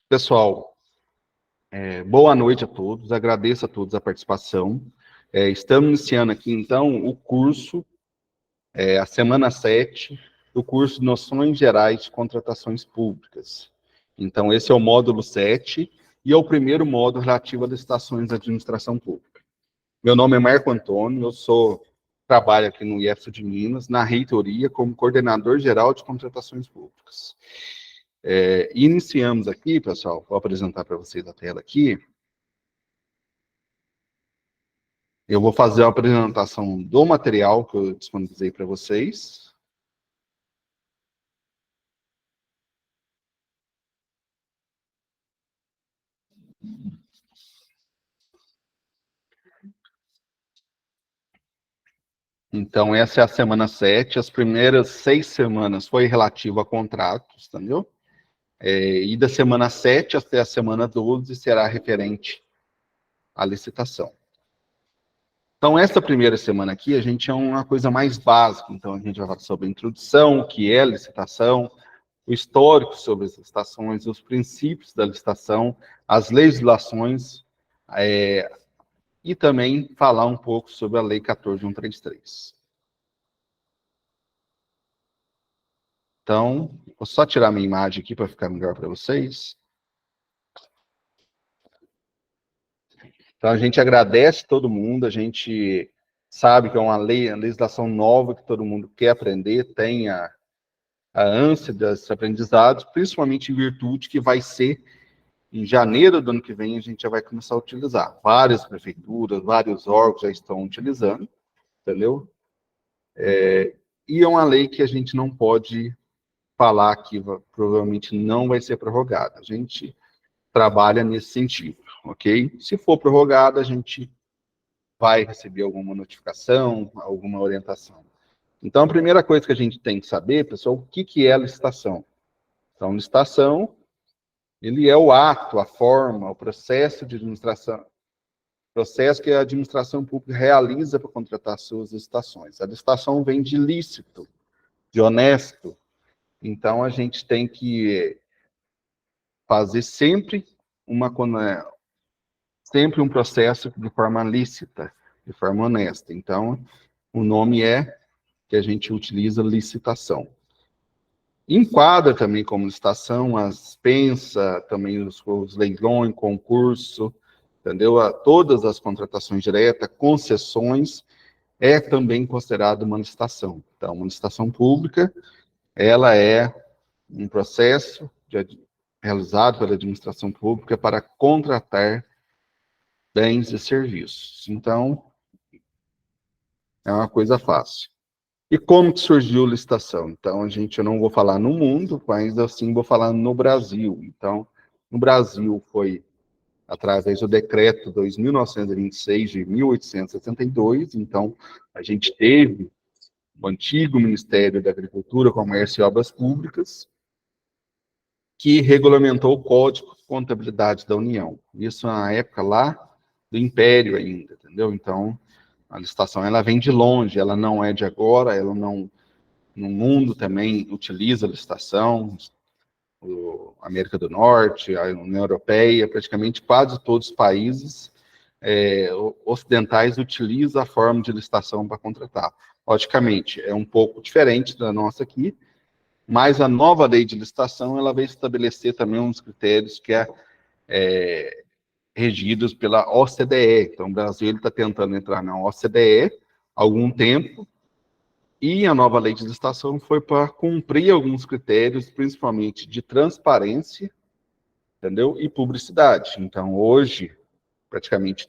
Pessoal, boa noite a todos, agradeço a todos a participação. Estamos iniciando aqui, então, o curso, a semana 7, do curso de Noções Gerais de Contratações Públicas. Então, esse é o módulo 7 e é o primeiro módulo relativo a licitações de administração pública. Meu nome é Marco Antônio, trabalho aqui no IEFSU de Minas, na reitoria, como coordenador geral de contratações públicas. Iniciamos aqui, pessoal, vou apresentar para vocês a tela aqui. Eu vou fazer a apresentação do material que eu disponibilizei para vocês. Então, essa é a semana 7. As primeiras 6 semanas foi relativo a contratos, entendeu? E da semana 7 até a semana 12 será referente à licitação. Então, essa primeira semana aqui, a gente é uma coisa mais básica. Então, a gente vai falar sobre a introdução, o que é licitação, o histórico sobre as licitações, os princípios da licitação, as legislações, e também falar um pouco sobre a Lei 14.133. Então, vou só tirar minha imagem aqui para ficar melhor para vocês. Então, a gente agradece todo mundo, a gente sabe que é uma legislação nova que todo mundo quer aprender, tem a ânsia desses aprendizados, principalmente em virtude que vai ser em janeiro do ano que vem, a gente já vai começar a utilizar. Várias prefeituras, vários órgãos já estão utilizando, entendeu? E é uma lei que a gente não pode falar que provavelmente não vai ser prorrogada. A gente trabalha nesse sentido, ok? Se for prorrogada, a gente vai receber alguma notificação, alguma orientação. Então, a primeira coisa que a gente tem que saber, pessoal, o que é a licitação? Então, licitação, ele é o ato, a forma, o processo de administração, processo que a administração pública realiza para contratar suas licitações. A licitação vem de lícito, de honesto. Então, a gente tem que fazer sempre sempre um processo de forma lícita, de forma honesta. Então, o nome que a gente utiliza licitação. Enquadra também como licitação pensa também os leilões, concurso, entendeu? Todas as contratações diretas, concessões, é também considerado uma licitação. Então, uma licitação pública, ela é um processo realizado pela administração pública para contratar bens e serviços. Então, é uma coisa fácil. E como que surgiu a licitação? Então, eu não vou falar no mundo, mas assim vou falar no Brasil. Então, no Brasil foi através do decreto 2.926 de 1872. Então, a gente teve o antigo Ministério da Agricultura, Comércio e Obras Públicas, que regulamentou o Código de Contabilidade da União. Isso na época lá do Império ainda, entendeu? Então, a licitação ela vem de longe, ela não é de agora, ela não no mundo também utiliza a licitação, a América do Norte, a União Europeia, praticamente quase todos os países ocidentais utilizam a forma de licitação para contratar. Logicamente, é um pouco diferente da nossa aqui, mas a nova lei de licitação ela vai estabelecer também uns critérios que regidos pela OCDE. Então, o Brasil está tentando entrar na OCDE há algum tempo, e a nova lei de licitação foi para cumprir alguns critérios, principalmente de transparência, entendeu? E publicidade. Então, hoje, praticamente,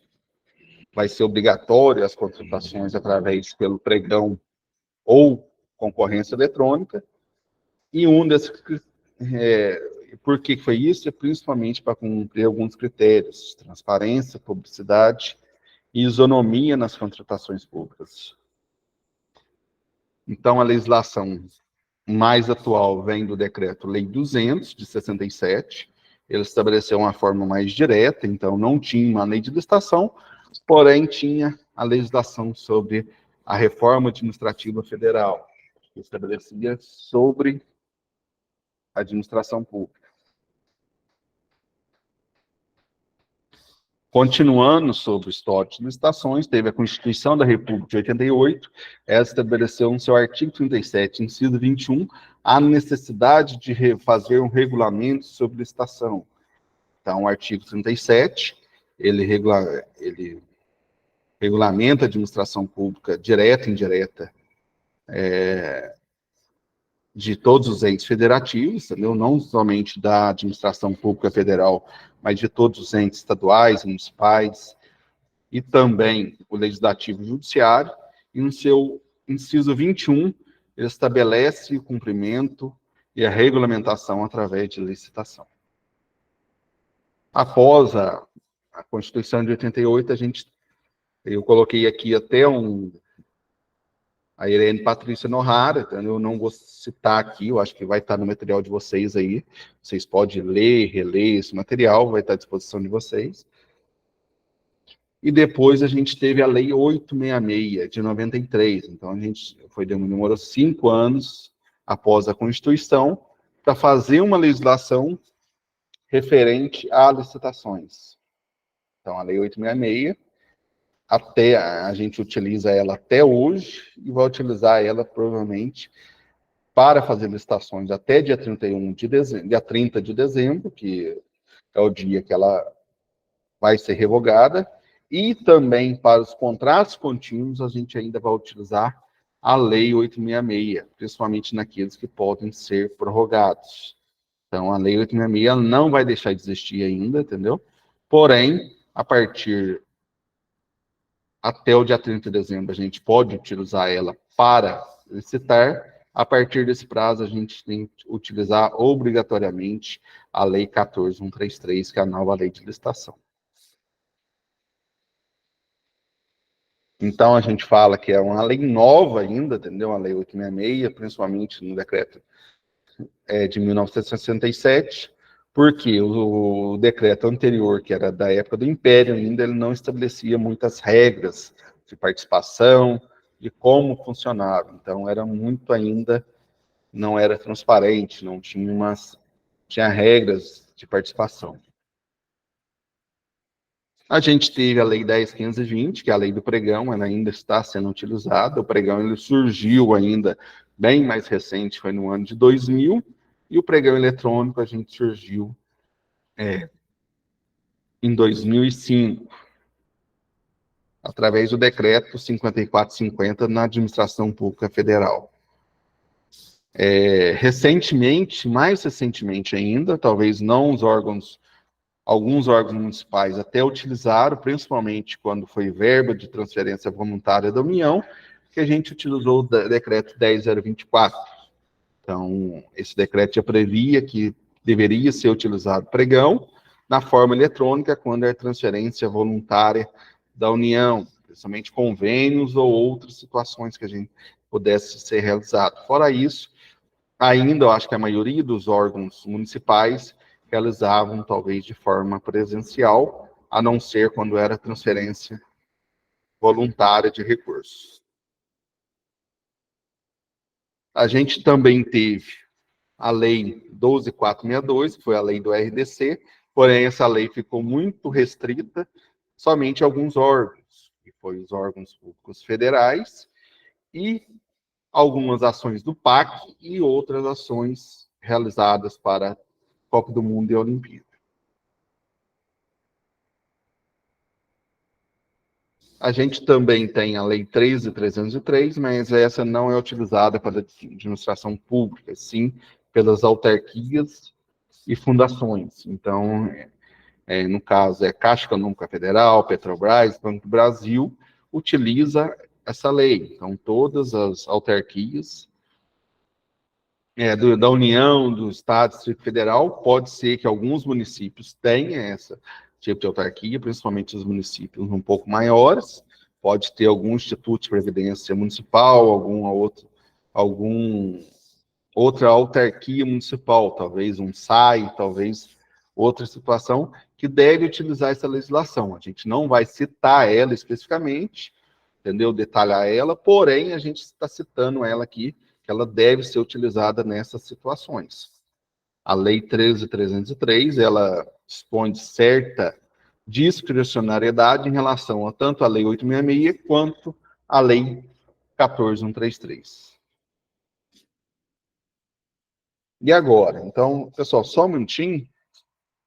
vai ser obrigatório as contratações através pelo pregão ou concorrência eletrônica, e um desses por que foi isso? É principalmente para cumprir alguns critérios, transparência, publicidade e isonomia nas contratações públicas. Então, a legislação mais atual vem do Decreto-Lei 200, de 67. Ele estabeleceu uma forma mais direta, então não tinha uma lei de licitação, porém tinha a legislação sobre a reforma administrativa federal, que estabelecia sobre a administração pública. Continuando sobre o histórico de licitações, teve a Constituição da República de 88, ela estabeleceu no seu artigo 37, inciso 21, a necessidade de fazer um regulamento sobre licitação. Então, o artigo 37, ele regulamenta a administração pública direta e indireta de todos os entes federativos, entendeu? Não somente da administração pública federal, mas de todos os entes estaduais, municipais, e também o Legislativo e o Judiciário, e no seu inciso 21, ele estabelece o cumprimento e a regulamentação através de licitação. Após a Constituição de 88, eu coloquei aqui até a Irene Patrícia Nohara, então eu não vou citar aqui, eu acho que vai estar no material de vocês aí, vocês podem ler, reler esse material, vai estar à disposição de vocês. E depois a gente teve a Lei 866, de 93, então a gente demorou 5 anos após a Constituição para fazer uma legislação referente a licitações. Então, a Lei 866, a gente utiliza ela até hoje e vai utilizar ela provavelmente para fazer licitações até dia 31 de dezembro, dia 30 de dezembro, que é o dia que ela vai ser revogada, e também para os contratos contínuos a gente ainda vai utilizar a Lei 866, principalmente naqueles que podem ser prorrogados. Então, a Lei 866 não vai deixar de existir ainda, entendeu? Porém, até o dia 30 de dezembro, a gente pode utilizar ela para licitar. A partir desse prazo, a gente tem que utilizar obrigatoriamente a Lei 14.133, que é a nova lei de licitação. Então, a gente fala que é uma lei nova ainda, entendeu? A Lei 866, principalmente no decreto de 1967, porque o decreto anterior, que era da época do Império ainda, ele não estabelecia muitas regras de participação, de como funcionava. Então, era muito ainda, não era transparente, não tinha regras de participação. A gente teve a Lei 10.520, que é a lei do pregão, ela ainda está sendo utilizada. O pregão ele surgiu ainda bem mais recente, foi no ano de 2000, e o pregão eletrônico a gente surgiu em 2005, através do decreto 5450 na administração pública federal. Mais recentemente ainda, talvez não alguns órgãos municipais até utilizaram, principalmente quando foi verba de transferência voluntária da União, que a gente utilizou o decreto 10.024. Então, esse decreto já previa que deveria ser utilizado pregão na forma eletrônica quando é transferência voluntária da União, principalmente convênios ou outras situações que a gente pudesse ser realizado. Fora isso, ainda eu acho que a maioria dos órgãos municipais realizavam talvez de forma presencial, a não ser quando era transferência voluntária de recursos. A gente também teve a Lei 12.462, que foi a lei do RDC, porém essa lei ficou muito restrita somente a alguns órgãos, que foi os órgãos públicos federais, e algumas ações do PAC e outras ações realizadas para Copa do Mundo e Olimpíada. A gente também tem a Lei 13.303, mas essa não é utilizada para administração pública, sim pelas autarquias e fundações. Então, no caso, Caixa Econômica Federal, Petrobras, Banco do Brasil, utiliza essa lei. Então, todas as autarquias da União, do Estado, Distrito Federal, pode ser que alguns municípios tenham essa tipo de autarquia, principalmente os municípios um pouco maiores, pode ter algum instituto de previdência municipal, alguma outra autarquia municipal, talvez um SAI, talvez outra situação, que deve utilizar essa legislação. A gente não vai citar ela especificamente, entendeu? Detalhar ela, porém, a gente está citando ela aqui, que ela deve ser utilizada nessas situações. A Lei 13.303, ela dispõe de certa discricionariedade em relação a tanto a Lei 866 quanto a Lei 14.133. E agora? Então, pessoal, só um minutinho,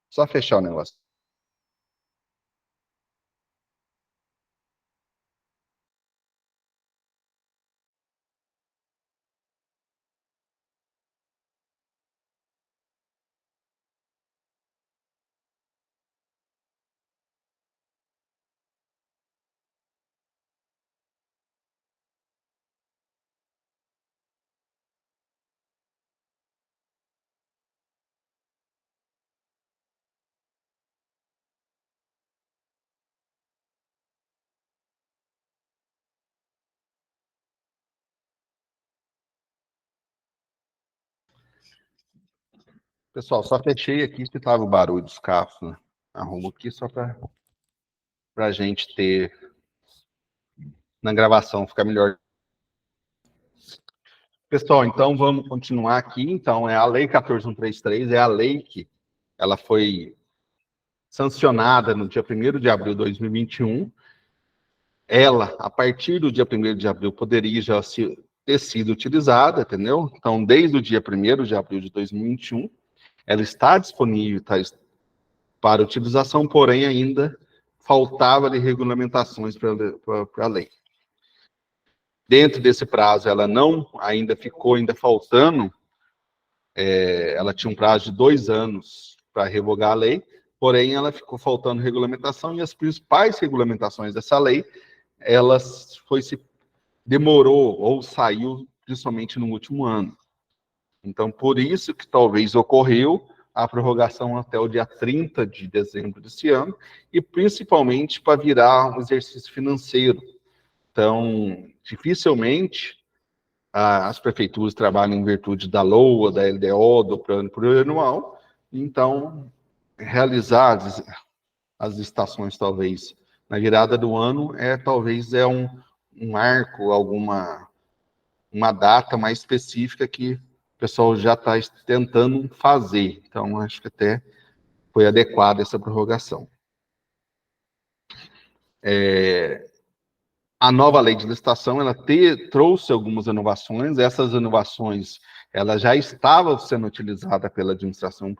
só fechar o negócio. Pessoal, só fechei aqui que estava o barulho dos carros, né? Arrumo aqui só para a gente ter na gravação, ficar melhor. Pessoal, então vamos continuar aqui. Então, é a Lei 14.133, é a lei que ela foi sancionada no dia 1º de abril de 2021. Ela, a partir do dia 1º de abril, poderia já ter sido utilizada, entendeu? Então, desde o dia 1º de abril de 2021, ela está disponível para utilização, porém ainda faltava de regulamentações para a lei. Dentro desse prazo, ela não, ainda ficou faltando, ela tinha um prazo de 2 anos para revogar a lei, porém ela ficou faltando regulamentação, e as principais regulamentações dessa lei, demorou ou saiu principalmente no último ano. Então, por isso que talvez ocorreu a prorrogação até o dia 30 de dezembro desse ano, e principalmente para virar um exercício financeiro. Então, dificilmente as prefeituras trabalham em virtude da LOA, da LDO, do plano plurianual, então realizar as estações, talvez, na virada do ano, talvez um marco, uma data mais específica que o pessoal já está tentando fazer. Então, acho que até foi adequada essa prorrogação. A nova lei de licitação, ela trouxe algumas inovações. Essas inovações, ela já estava sendo utilizada pela administração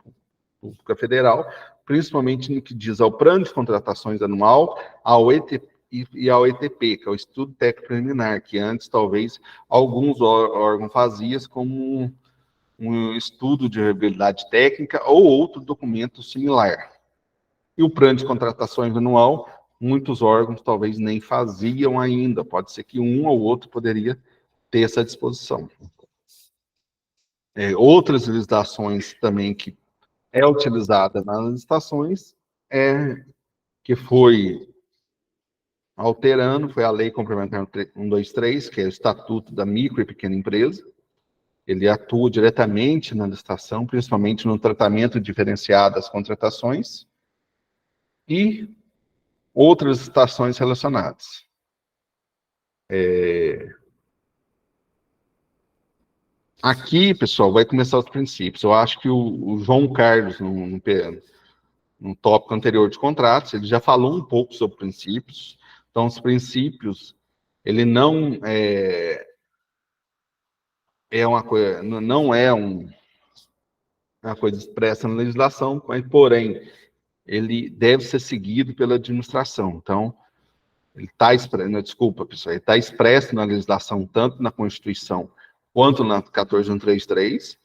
pública federal, principalmente no que diz ao plano de contratações anual, ao ETP, e ao ETP, que é o Estudo Técnico Preliminar, que antes talvez alguns órgãos faziam como um estudo de viabilidade técnica ou outro documento similar. E o plano de contratações anual, muitos órgãos talvez nem faziam ainda, pode ser que um ou outro poderia ter essa disposição. Outras legislações também que é utilizada nas licitações, que foi alterando, foi a Lei Complementar 123, que é o Estatuto da Micro e Pequena Empresa. Ele atua diretamente na licitação, principalmente no tratamento diferenciado das contratações e outras licitações relacionadas. Aqui, pessoal, vai começar os princípios. Eu acho que o João Carlos, no tópico anterior de contratos, ele já falou um pouco sobre princípios. Então, os princípios, ele não uma coisa, não é uma coisa expressa na legislação, mas, porém, ele deve ser seguido pela administração. Então, ele está expresso, desculpa, pessoal, ele está expresso na legislação, tanto na Constituição quanto na 14.133,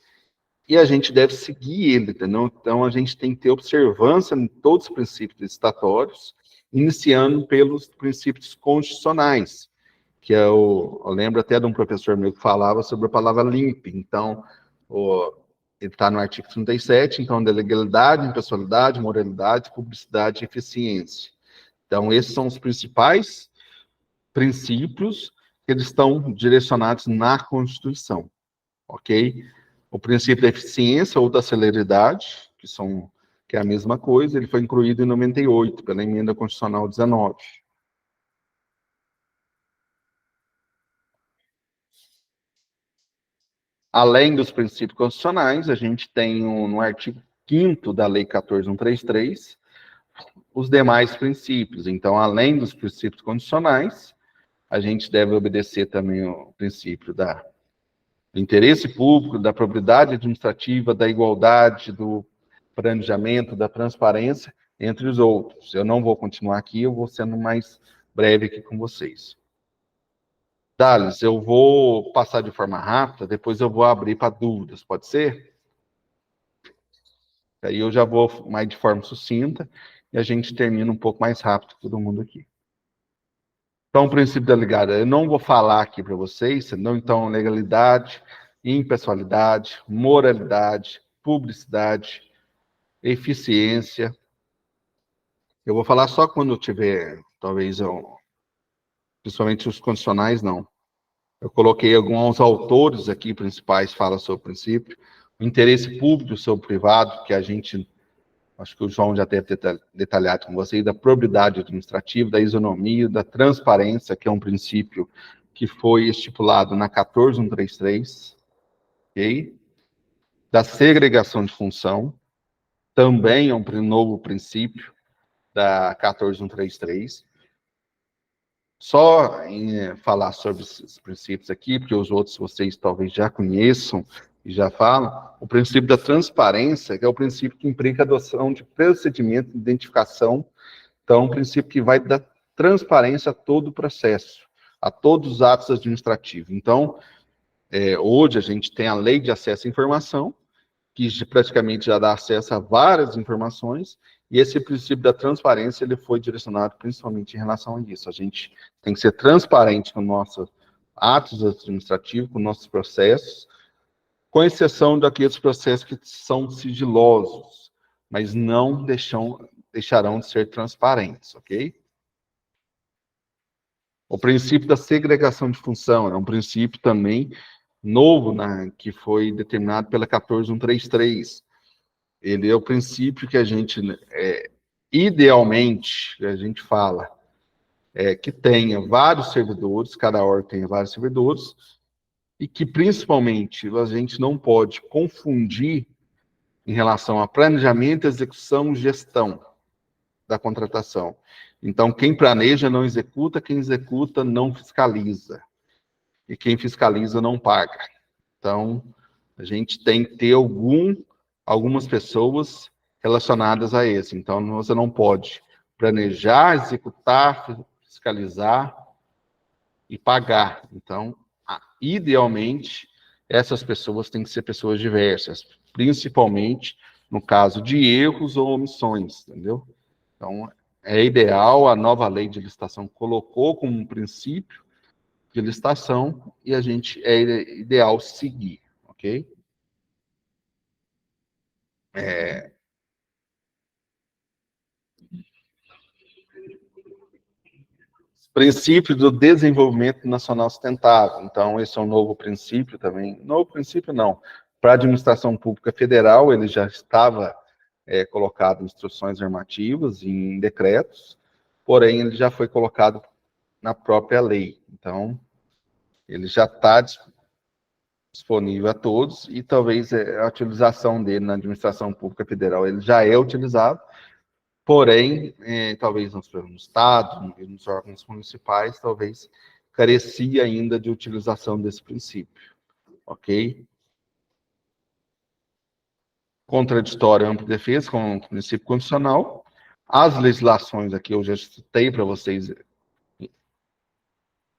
e a gente deve seguir ele, entendeu? Então, a gente tem que ter observância em todos os princípios licitatórios, iniciando pelos princípios constitucionais, que eu lembro até de um professor meu que falava sobre a palavra limpe. Então, ele está no artigo 37, então, de legalidade, impessoalidade, moralidade, publicidade e eficiência. Então, esses são os principais princípios que eles estão direcionados na Constituição, ok? O princípio da eficiência ou da celeridade, que é a mesma coisa, ele foi incluído em 98, pela Emenda Constitucional 19. Além dos princípios constitucionais, a gente tem no artigo 5º da Lei 14.133, os demais princípios. Então, além dos princípios condicionais, a gente deve obedecer também o princípio do interesse público, da probidade administrativa, da igualdade, do planejamento, da transparência, entre os outros. Eu não vou continuar aqui, eu vou sendo mais breve aqui com vocês. Thales, eu vou passar de forma rápida, depois eu vou abrir para dúvidas, pode ser? Aí eu já vou mais de forma sucinta e a gente termina um pouco mais rápido, todo mundo aqui. Então, o princípio da legalidade, eu não vou falar aqui para vocês, senão, então, legalidade, impessoalidade, moralidade, publicidade, eficiência. Eu vou falar só quando eu tiver, talvez, principalmente os condicionais, não. Eu coloquei alguns autores aqui principais que falam sobre o princípio. O interesse público sobre o privado, que a gente, acho que o João já deve ter detalhado com vocês, da probidade administrativa, da isonomia, da transparência, que é um princípio que foi estipulado na 14133, ok? Da segregação de função, também é um novo princípio da 14133. Só em falar sobre esses princípios aqui, porque os outros vocês talvez já conheçam e já falam, o princípio da transparência, que é o princípio que implica a adoção de procedimento de identificação, então, um princípio que vai dar transparência a todo o processo, a todos os atos administrativos. Então, hoje a gente tem a lei de acesso à informação, que praticamente já dá acesso a várias informações, e esse princípio da transparência ele foi direcionado principalmente em relação a isso. A gente tem que ser transparente com nossos atos administrativos, com nossos processos, com exceção daqueles processos que são sigilosos, mas não deixarão de ser transparentes, ok? O princípio da segregação de função é um princípio também novo, que foi determinado pela 14133. Ele é o princípio que a gente, idealmente, a gente fala, que tenha vários servidores, cada órgão tenha vários servidores, e que, principalmente, a gente não pode confundir em relação a planejamento, execução e gestão da contratação. Então, quem planeja não executa, quem executa não fiscaliza, e quem fiscaliza não paga. Então, a gente tem que ter algumas pessoas relacionadas a esse. Então, você não pode planejar, executar, fiscalizar e pagar. Então, idealmente, essas pessoas têm que ser pessoas diversas, principalmente no caso de erros ou omissões, entendeu? Então, é ideal, a nova lei de licitação colocou como um princípio de licitação e a gente é ideal seguir, ok? Princípio do desenvolvimento nacional sustentável. Então, esse é um novo princípio também. Novo princípio, não. Para a administração pública federal, ele já estava colocado em instruções normativas, em decretos, porém, ele já foi colocado na própria lei. Então, ele já está disponível a todos e talvez a utilização dele na administração pública federal, ele já é utilizado, porém, talvez no Estado, nos órgãos municipais, talvez carecia ainda de utilização desse princípio, ok? Contraditório, ampla defesa, com o princípio condicional. As legislações aqui, eu já citei para vocês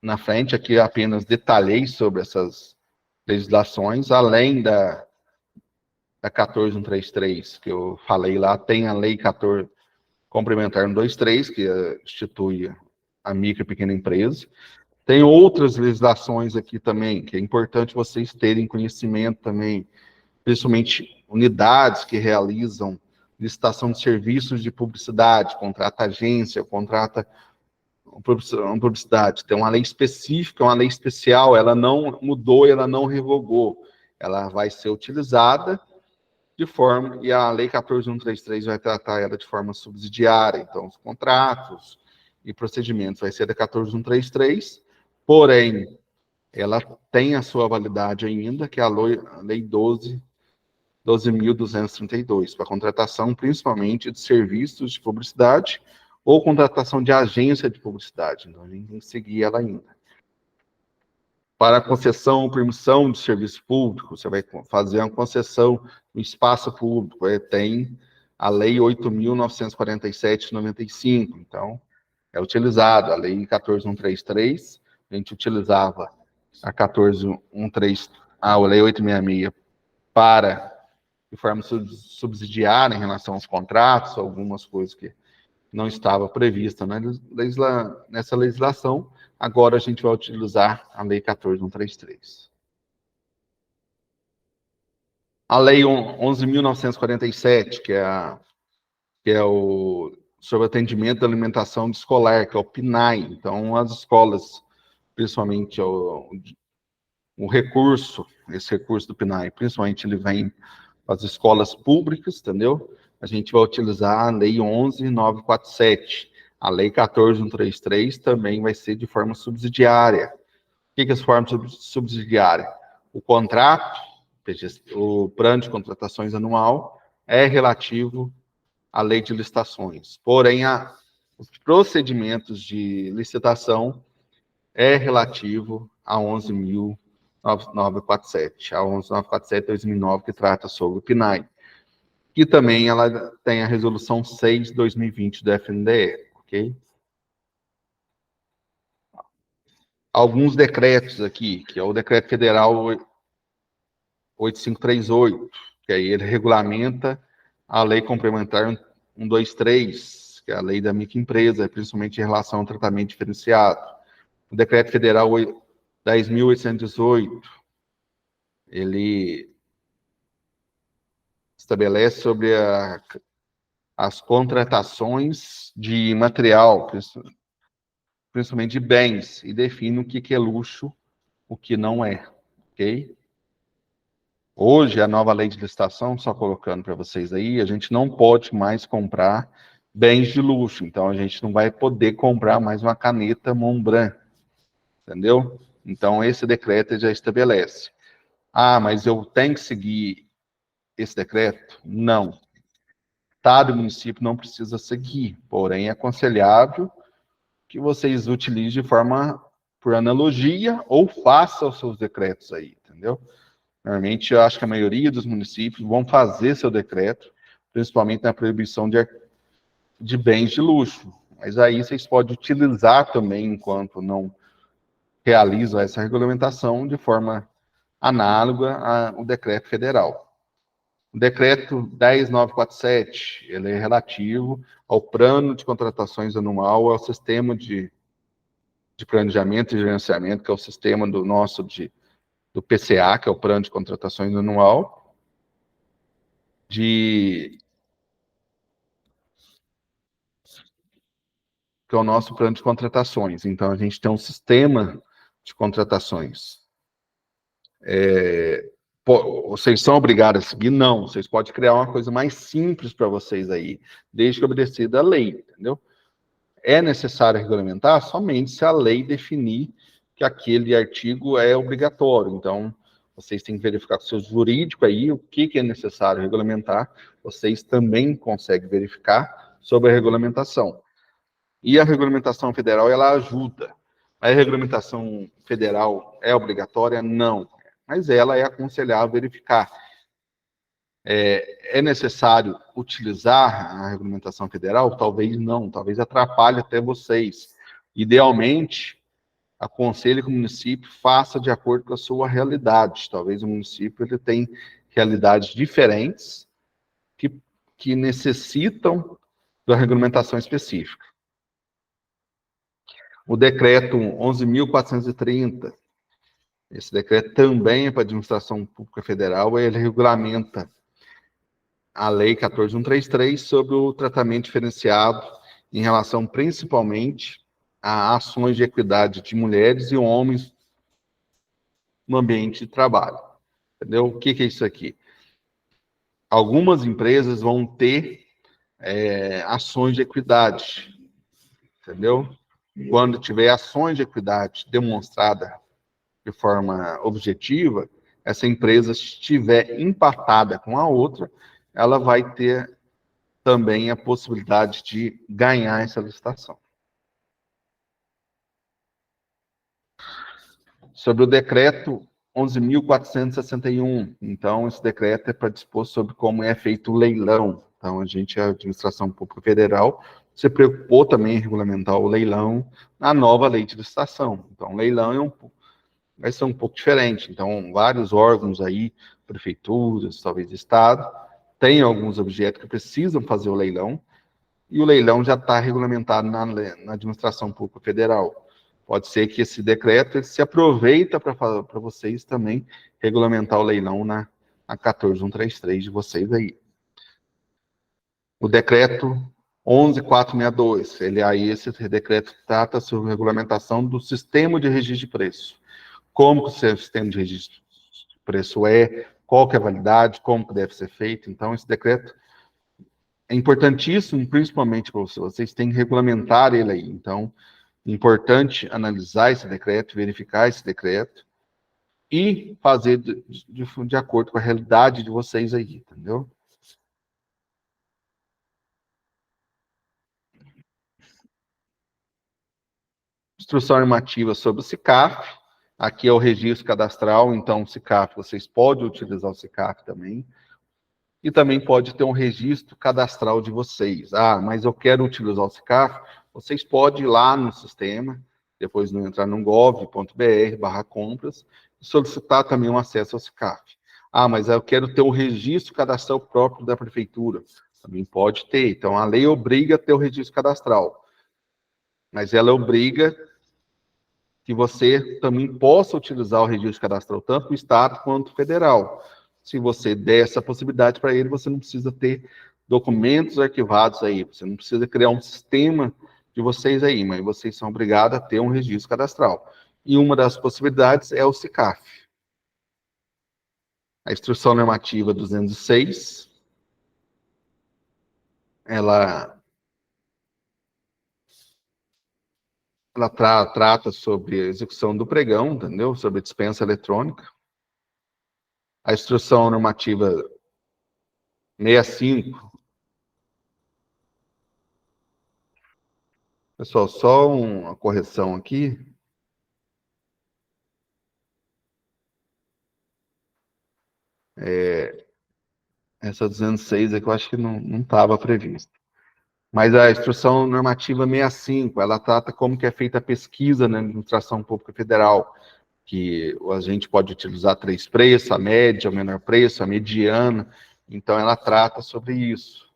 na frente, aqui apenas detalhei sobre essas legislações, além da 14133, que eu falei lá, tem a lei 14, complementar 123, que institui a micro e pequena empresa. Tem outras legislações aqui também, que é importante vocês terem conhecimento também, principalmente unidades que realizam licitação de serviços de publicidade, contrata agência, contrata uma publicidade. Tem uma lei específica, uma lei especial, ela não mudou, ela não revogou. Ela vai ser utilizada de forma, e a lei 14133 vai tratar ela de forma subsidiária, então os contratos e procedimentos vai ser da 14133, porém, ela tem a sua validade ainda, que é a lei 12 12.232, para contratação principalmente de serviços de publicidade ou contratação de agência de publicidade. Então, a gente tem que seguir ela ainda. Para concessão ou permissão de serviço público, você vai fazer uma concessão no espaço público, tem a Lei 8.947 de 95, então, é utilizado. A Lei 14.133, a gente utilizava a 14.133, a Lei 866, para, de forma subsidiária em relação aos contratos, algumas coisas que não estava prevista nessa legislação. Agora a gente vai utilizar a Lei 14.133. A Lei 11.947, que é o sobre atendimento da alimentação escolar, que é o PNAE. Então, as escolas, principalmente esse recurso do PNAE, principalmente ele vem para as escolas públicas, entendeu? A gente vai utilizar a Lei 11.947. A Lei 14.133 também vai ser de forma subsidiária. O que é essa forma subsidiária? O contrato, o plano de contratações anual, é relativo à lei de licitações. Porém, os procedimentos de licitação é relativo a 11.947, a 11.947/2009, que trata sobre o PNAE. E também ela tem a resolução 6 de 2020 do FNDE, ok? Alguns decretos aqui, que é o Decreto Federal 8538, que aí ele regulamenta a Lei Complementar 123, que é a lei da microempresa, principalmente em relação ao tratamento diferenciado. O Decreto Federal 10.818, ele estabelece sobre as contratações de material, principalmente de bens, e define o que é luxo, o que não é, ok? Hoje, a nova lei de licitação, só colocando para vocês aí, a gente não pode mais comprar bens de luxo, então a gente não vai poder comprar mais uma caneta Montblanc, entendeu? Então, esse decreto já estabelece. Ah, mas eu tenho que seguir esse decreto? Não. Estado e município não precisa seguir, porém é aconselhável que vocês utilizem de forma por analogia ou façam os seus decretos aí, entendeu? Normalmente, eu acho que a maioria dos municípios vão fazer seu decreto, principalmente na proibição de bens de luxo. Mas aí vocês podem utilizar também, enquanto não realizam essa regulamentação, de forma análoga ao decreto federal. O decreto 10.947, ele é relativo ao plano de contratações anual, ao sistema de planejamento e gerenciamento, que é o sistema do PCA, que é o plano de contratações anual, que é o nosso plano de contratações. Então, a gente tem um sistema de contratações. Vocês são obrigados a seguir? Não. Vocês podem criar uma coisa mais simples para vocês aí, desde que obedecida a lei, entendeu? É necessário regulamentar somente se a lei definir que aquele artigo é obrigatório. Então, vocês têm que verificar com o seu jurídico aí o que é necessário regulamentar. Vocês também conseguem verificar sobre a regulamentação. E a regulamentação federal, ela ajuda. A regulamentação federal é obrigatória? Não. Mas ela é aconselhável verificar. É necessário utilizar a regulamentação federal? Talvez não, talvez atrapalhe até vocês. Idealmente, aconselho que o município faça de acordo com a sua realidade. Talvez o município ele tem realidades diferentes que necessitam da regulamentação específica. O decreto 11.430, esse decreto também é para a administração pública federal, ele regulamenta a Lei 14.133 sobre o tratamento diferenciado em relação principalmente a ações de equidade de mulheres e homens no ambiente de trabalho. Entendeu? O que é isso aqui? Algumas empresas vão ter ações de equidade, entendeu? Quando tiver ações de equidade demonstrada de forma objetiva, essa empresa estiver empatada com a outra, ela vai ter também a possibilidade de ganhar essa licitação. Sobre o decreto 11.461, então esse decreto é para dispor sobre como é feito o leilão. Então a administração pública federal, se preocupou também em regulamentar o leilão na nova lei de licitação. Então o leilão vai ser um pouco diferente. Então vários órgãos aí, prefeituras, talvez estado, têm alguns objetos que precisam fazer o leilão, e o leilão já está regulamentado na administração pública federal. Pode ser que esse decreto se aproveita para vocês também regulamentar o leilão na 14133 de vocês aí. O decreto 11.462, esse decreto trata sobre regulamentação do sistema de registro de preço. Como que o sistema de registro de preço qual que é a validade, como que deve ser feito. Então, esse decreto é importantíssimo, principalmente para vocês. Vocês têm que regulamentar ele aí. Então, é importante analisar esse decreto, verificar esse decreto e fazer de acordo com a realidade de vocês aí, entendeu? Instrução normativa sobre o SICAF. Aqui é o registro cadastral, então o SICAF, vocês podem utilizar o SICAF também. E também pode ter um registro cadastral de vocês. Ah, mas eu quero utilizar o SICAF. Vocês podem ir lá no sistema, depois entrar no gov.br/compras, e solicitar também um acesso ao SICAF. Ah, mas eu quero ter um registro cadastral próprio da prefeitura. Também pode ter. Então, a lei obriga a ter o registro cadastral. Mas ela obriga que você também possa utilizar o registro cadastral, tanto do Estado quanto federal. Se você der essa possibilidade para ele, você não precisa ter documentos arquivados aí, você não precisa criar um sistema de vocês aí, mas vocês são obrigados a ter um registro cadastral. E uma das possibilidades é o SICAF. A Instrução Normativa 206, ela trata sobre a execução do pregão, entendeu? Sobre a dispensa eletrônica. A Instrução Normativa 65, pessoal, só uma correção aqui. Essa 206 é que eu acho que não estava prevista. Mas a Instrução Normativa 65, ela trata como que é feita a pesquisa na administração pública federal, que a gente pode utilizar 3 preços, a média, o menor preço, a mediana. Então, ela trata sobre isso.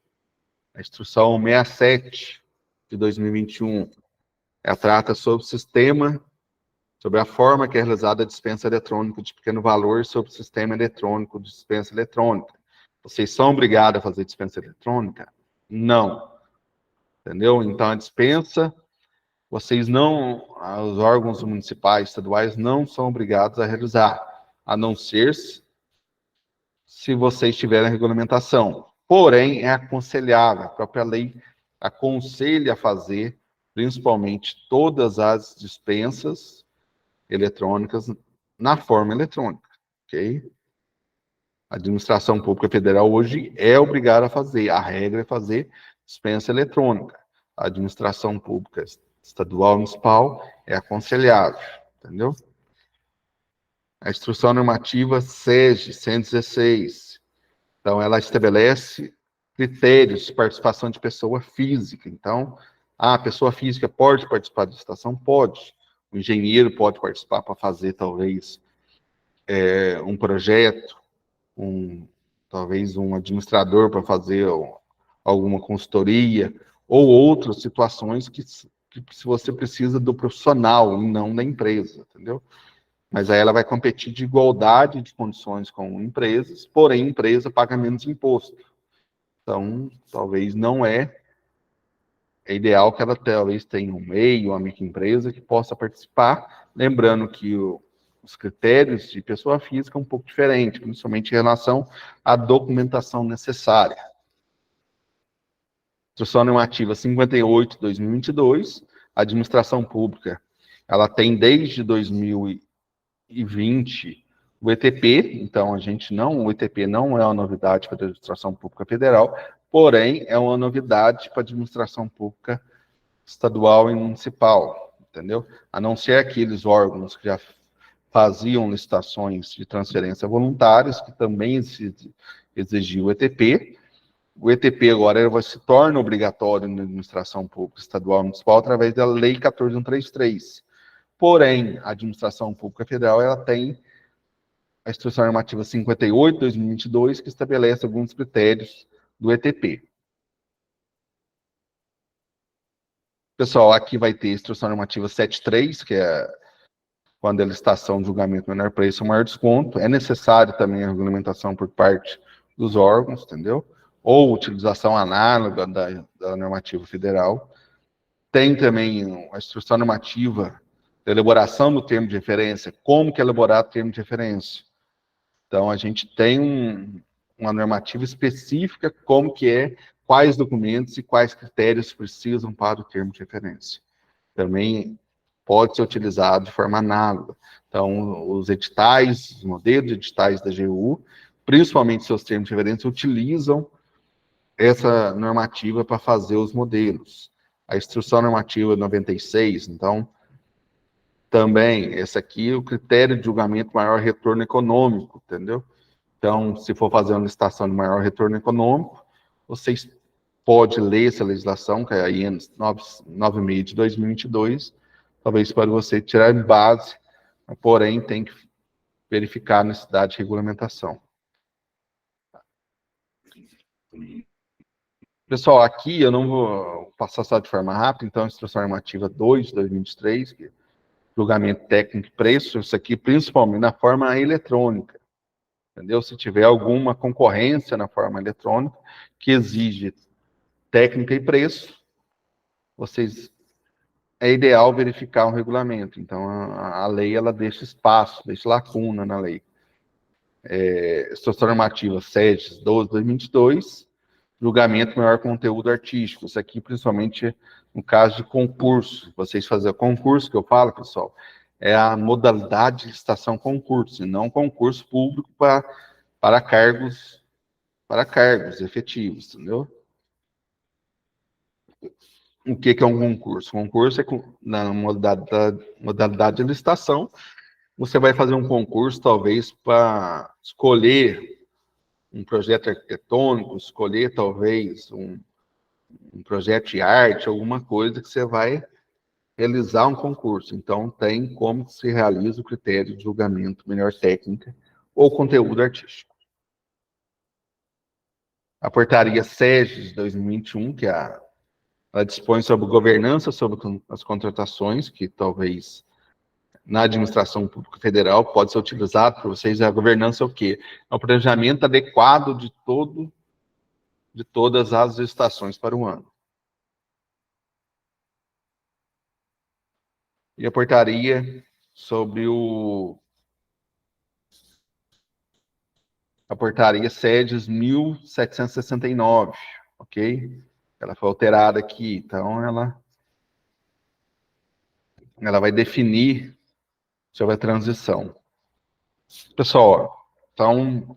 A Instrução 67, de 2021, ela trata sobre o sistema, sobre a forma que é realizada a dispensa eletrônica de pequeno valor, sobre o sistema eletrônico de dispensa eletrônica. Vocês são obrigados a fazer dispensa eletrônica? Não. Entendeu? Então, a dispensa, vocês não, os órgãos municipais, estaduais, não são obrigados a realizar, a não ser se vocês tiverem a regulamentação. Porém, é aconselhável, a própria lei aconselha a fazer, principalmente, todas as dispensas eletrônicas na forma eletrônica, ok? A administração pública federal hoje é obrigada a fazer, a regra é fazer dispensa eletrônica. A administração pública estadual e municipal é aconselhável, entendeu? A Instrução Normativa SEG 116, então ela estabelece critérios de participação de pessoa física. Então, a pessoa física pode participar da licitação? Pode. O engenheiro pode participar para fazer, talvez, um projeto, talvez um administrador para fazer alguma consultoria, ou outras situações que se você precisa do profissional e não da empresa, entendeu? Mas aí ela vai competir de igualdade de condições com empresas, porém a empresa paga menos imposto. Então, talvez não é ideal que ela talvez tenha um MEI, uma microempresa que possa participar, lembrando que os critérios de pessoa física é um pouco diferente, principalmente em relação à documentação necessária. Instrução Normativa 58/2022, a administração pública, ela tem desde 2020 O ETP, então, o ETP não é uma novidade para a administração pública federal, porém, é uma novidade para a administração pública estadual e municipal, entendeu? A não ser aqueles órgãos que já faziam licitações de transferência voluntárias, que também exigiam o ETP. O ETP agora ele se torna obrigatório na administração pública estadual e municipal através da Lei 14.133. Porém, a administração pública federal ela tem a Instrução Normativa 58/2022, que estabelece alguns critérios do ETP. Pessoal, aqui vai ter a Instrução Normativa 73, que é quando a licitação de julgamento menor preço ou maior desconto. É necessário também a regulamentação por parte dos órgãos, entendeu? Ou utilização análoga da normativa federal. Tem também a Instrução Normativa da elaboração do termo de referência, como que é elaborado o termo de referência. Então, a gente tem uma normativa específica, como que é, quais documentos e quais critérios precisam para o termo de referência. Também pode ser utilizado de forma análoga. Então, os editais, os modelos de editais da AGU, principalmente seus termos de referência, utilizam essa normativa para fazer os modelos. A Instrução Normativa 96, então, também, esse aqui é o critério de julgamento maior retorno econômico, entendeu? Então, se for fazer uma licitação de maior retorno econômico, vocês podem ler essa legislação, que é a IN 96 de 2022, talvez para você tirar em base, porém tem que verificar a necessidade de regulamentação. Pessoal, aqui eu não vou passar só de forma rápida, então a Instrução Normativa 2 de 2023, que julgamento técnico e preço, isso aqui principalmente na forma eletrônica, entendeu? Se tiver alguma concorrência na forma eletrônica que exige técnica e preço, é ideal verificar o regulamento. Então, a lei, ela deixa espaço, deixa lacuna na lei. Instrução Normativa SEDES 12 de 2022, julgamento maior conteúdo artístico. Isso aqui, principalmente no caso de concurso. Vocês fazem concurso, que eu falo, pessoal, é a modalidade de licitação concurso, e não concurso público para cargos efetivos, entendeu? O que é um concurso? Concurso é na modalidade de licitação. Você vai fazer um concurso, talvez, para escolher um projeto arquitetônico, escolher, talvez, um projeto de arte, alguma coisa que você vai realizar um concurso. Então, tem como se realiza o critério de julgamento melhor técnica ou conteúdo artístico. A portaria SEDES de 2021, que ela dispõe sobre governança sobre as contratações, que talvez na administração pública federal pode ser utilizado para vocês. A governança é o quê? É o planejamento adequado de todas as licitações para o ano. E a portaria sobre a portaria SEDES 1769, ok? Ela foi alterada aqui, então ela vai definir sobre a transição. Pessoal, então,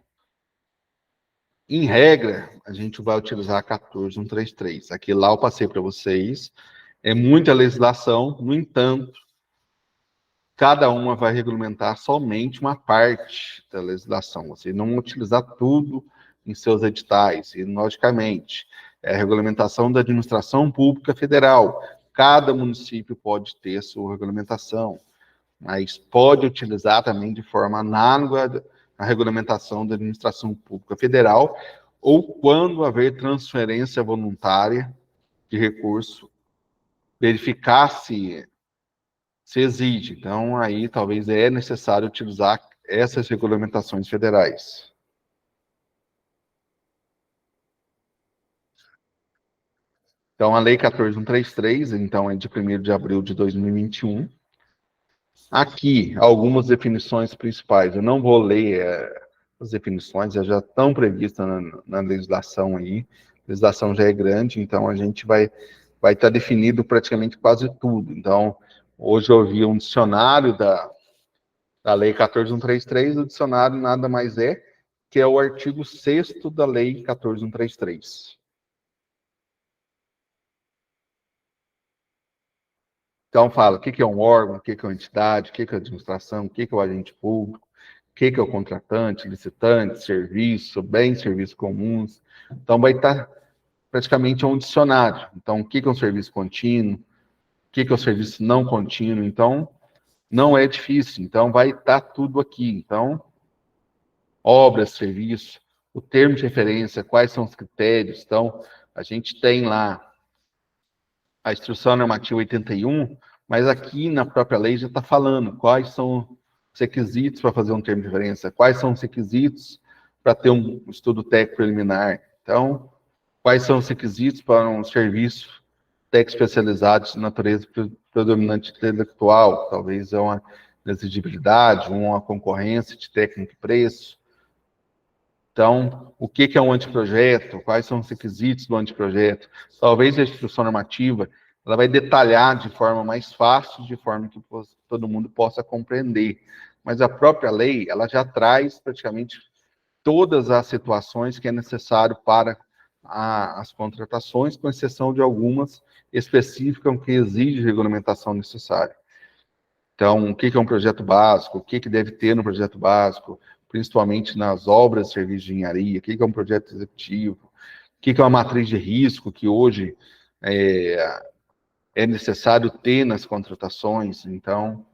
em regra, a gente vai utilizar a 14.133. Aqui lá eu passei para vocês. É muita legislação, no entanto, cada uma vai regulamentar somente uma parte da legislação. Você não vai utilizar tudo em seus editais. E, logicamente, é a regulamentação da administração pública federal. Cada município pode ter sua regulamentação, mas pode utilizar também de forma análoga a regulamentação da administração pública federal, ou quando haver transferência voluntária de recurso, verificar se exige. Então, aí talvez é necessário utilizar essas regulamentações federais. Então, a Lei 14.133, então, é de 1º de abril de 2021. Aqui, algumas definições principais. Eu não vou ler as definições, já estão previstas na legislação aí. A legislação já é grande, então a gente vai estar definido praticamente quase tudo. Então, hoje eu vi um dicionário da Lei 14.133, o dicionário nada mais é que é o artigo 6º da Lei 14.133. Então, fala o que é um órgão, o que é uma entidade, o que é a administração, o que é o agente público, o que é o contratante, licitante, serviço, bens, serviços comuns. Então, vai estar praticamente um dicionário. Então, o que é um serviço contínuo, o que é o serviço não contínuo. Então, não é difícil. Então, vai estar tudo aqui. Então, obras, serviço, o termo de referência, quais são os critérios. Então, a gente tem lá a Instrução Normativa 81, mas aqui na própria lei já está falando quais são os requisitos para fazer um termo de referência, quais são os requisitos para ter um estudo técnico preliminar. Então, quais são os requisitos para um serviço técnico especializado de natureza predominante intelectual, talvez é uma exigibilidade, uma concorrência de técnico e preço. Então, o que é um anteprojeto? Quais são os requisitos do anteprojeto? Talvez a instrução normativa ela vai detalhar de forma mais fácil, de forma que todo mundo possa compreender. Mas a própria lei, ela já traz praticamente todas as situações que é necessário para as contratações, com exceção de algumas específicas que exigem regulamentação necessária. Então, o que é um projeto básico? O que deve ter no projeto básico? Principalmente nas obras de serviço de engenharia, o que é um projeto executivo, o que é uma matriz de risco que hoje é necessário ter nas contratações. Então,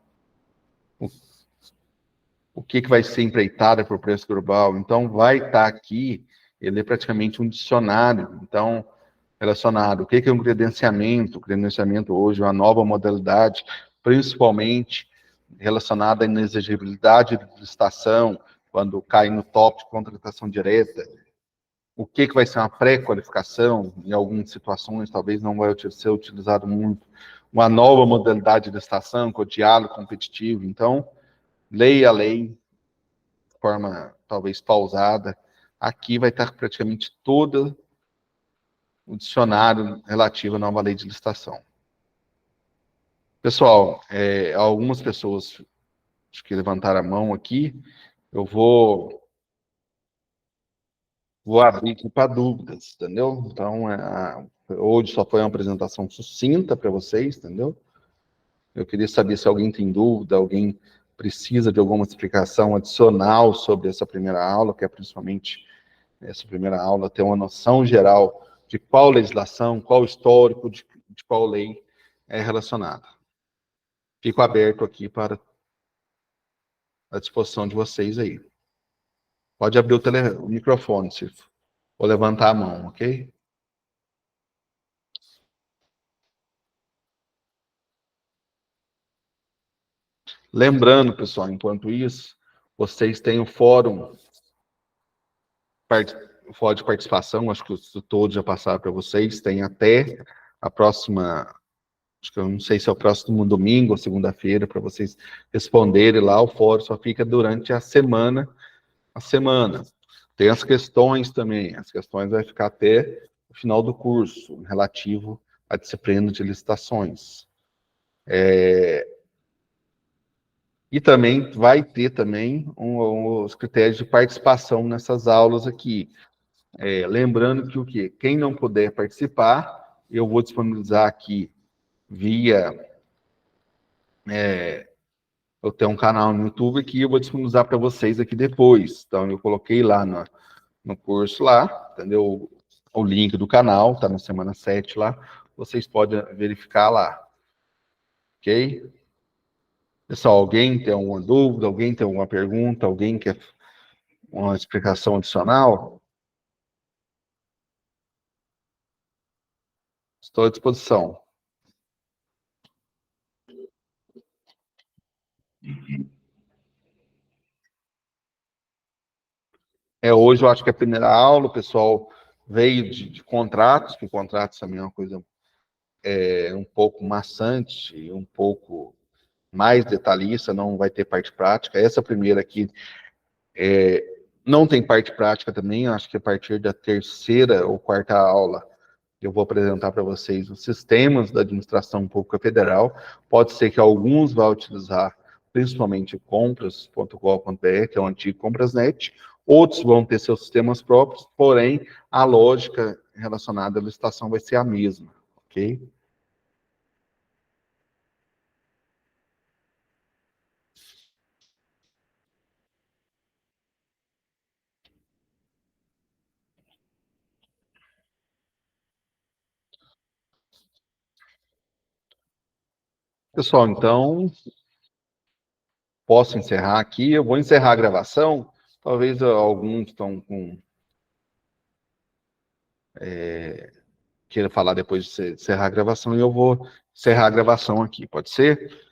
o que vai ser empreitada por preço global. Então, vai estar aqui, ele é praticamente um dicionário, então, relacionado. O que é um credenciamento? O credenciamento hoje é uma nova modalidade, principalmente relacionada à inexigibilidade de licitação, quando cai no top de contratação direta. O que vai ser uma pré-qualificação? Em algumas situações, talvez não vai ser utilizado muito. Uma nova modalidade de licitação, com o diálogo competitivo. Então, leia a lei de forma talvez pausada. Aqui vai estar praticamente todo o dicionário relativo à nova lei de licitação. Pessoal, algumas pessoas acho que levantaram a mão aqui, eu vou abrir aqui para dúvidas, entendeu? Então, hoje só foi uma apresentação sucinta para vocês, entendeu? Eu queria saber se alguém tem dúvida, alguém precisa de alguma explicação adicional sobre essa primeira aula, que é principalmente essa primeira aula, ter uma noção geral de qual legislação, qual histórico, de qual lei é relacionada. Fico aberto aqui para a disposição de vocês aí. Pode abrir o microfone, se for levantar a mão, ok? Lembrando, pessoal, enquanto isso, vocês têm o fórum de participação, acho que todos já passaram para vocês, tem até a próxima, acho que eu não sei se é o próximo domingo ou segunda-feira, para vocês responderem lá, o fórum só fica durante a semana. Tem as questões também, as questões vai ficar até o final do curso, relativo à disciplina de licitações. E também vai ter também os critérios de participação nessas aulas aqui. Lembrando que o quê? Quem não puder participar, eu vou disponibilizar aqui via... eu tenho um canal no YouTube aqui, eu vou disponibilizar para vocês aqui depois. Então, eu coloquei lá no curso lá, entendeu? O link do canal, tá na semana 7 lá. Vocês podem verificar lá. Ok? Pessoal, alguém tem alguma dúvida? Alguém tem alguma pergunta? Alguém quer uma explicação adicional? Estou à disposição. Hoje eu acho que é a primeira aula, o pessoal veio de contratos, que contratos também é uma coisa um pouco maçante, um pouco mais detalhista, não vai ter parte prática. Essa primeira aqui não tem parte prática também, acho que a partir da terceira ou quarta aula eu vou apresentar para vocês os sistemas da administração pública federal. Pode ser que alguns vá utilizar principalmente compras.gov.br, que é o antigo Comprasnet. Outros vão ter seus sistemas próprios, porém, a lógica relacionada à licitação vai ser a mesma, ok? Pessoal, então, posso encerrar aqui. Eu vou encerrar a gravação. Talvez alguns estão com... queira falar depois de encerrar a gravação, e eu vou encerrar a gravação aqui, pode ser?